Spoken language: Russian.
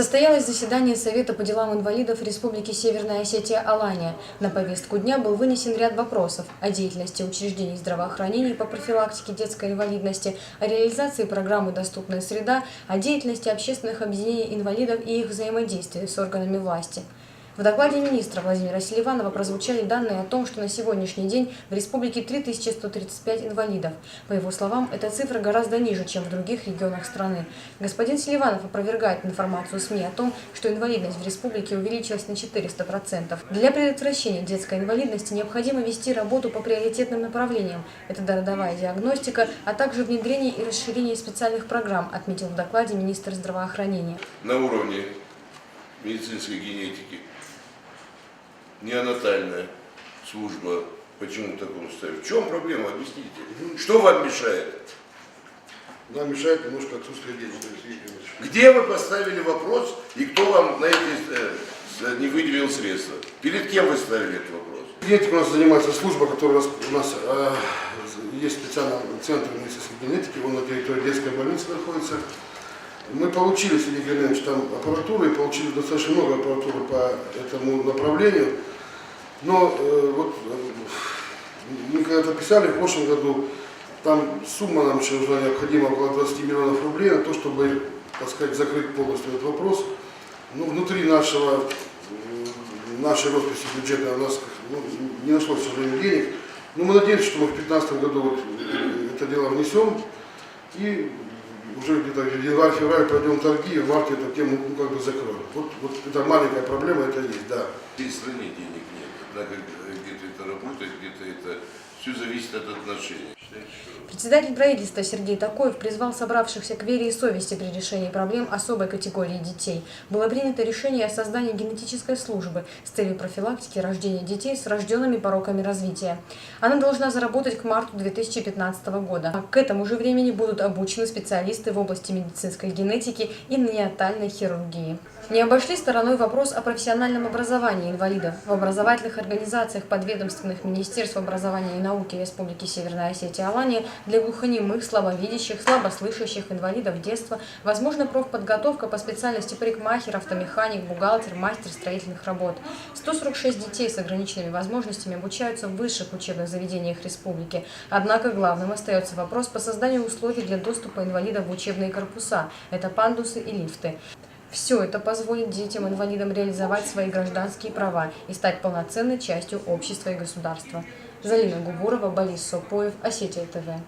Состоялось заседание Совета по делам инвалидов Республики Северная Осетия-Алания. На повестку дня был вынесен ряд вопросов о деятельности учреждений здравоохранения по профилактике детской инвалидности, о реализации программы «Доступная среда», о деятельности общественных объединений инвалидов и их взаимодействии с органами власти. В докладе министра Владимира Селиванова прозвучали данные о том, что на сегодняшний день в республике 3135 инвалидов. По его словам, эта цифра гораздо ниже, чем в других регионах страны. Господин Селиванов опровергает информацию СМИ о том, что инвалидность в республике увеличилась на 400%. Для предотвращения детской инвалидности необходимо вести работу по приоритетным направлениям. Это родовая диагностика, а также внедрение и расширение специальных программ, отметил в докладе министр здравоохранения. На уровне медицинской генетики неонатальная служба почему в таком состоянии? В чем проблема? Объясните. Что вам мешает? Нам мешает немножко отсутствие денег. Где вы поставили вопрос и кто вам на эти не выделил средства? Перед кем вы ставили этот вопрос? Генетикой у нас занимается служба, которая у нас есть специальный центр медицинской генетики, он на территории детской больницы находится. Мы получили, Сергей Геннадьевич, там аппаратуру и получили достаточно много аппаратуры по этому направлению. Но вот мы когда-то писали в прошлом году, там сумма нам еще нужна необходима около 20 миллионов рублей на то, чтобы, так сказать, закрыть полностью этот вопрос. Но внутри нашей росписи бюджета у нас не нашлось, к сожалению, денег. Но мы надеемся, что мы в 2015 году вот это дело внесем и уже где-то в январе-феврале пройдем торги, и в марте эту тему как бы закроем. Вот это маленькая проблема, это есть, да. В стране денег нет. Однако где-то это работает, где-то это все зависит от отношений. Председатель правительства Сергей Такоев призвал собравшихся к вере и совести при решении проблем особой категории детей. Было принято решение о создании генетической службы с целью профилактики рождения детей с врожденными пороками развития. Она должна заработать к марту 2015 года. К этому же времени будут обучены специалисты в области медицинской генетики и неонатальной хирургии. Не обошли стороной вопрос о профессиональном образовании инвалидов. В образовательных организациях подведомственных Министерств образования и науки Республики Северная Осетия-Алания для глухонемых, слабовидящих, слабослышащих инвалидов детства возможна профподготовка по специальности парикмахер, автомеханик, бухгалтер, мастер строительных работ. 146 детей с ограниченными возможностями обучаются в высших учебных заведениях республики. Однако главным остается вопрос по созданию условий для доступа инвалидов в учебные корпуса. Это пандусы и лифты. Все это позволит детям-инвалидам реализовать свои гражданские права и стать полноценной частью общества и государства. Залина Губурова, Борис Сопоев, Осетия ТВ.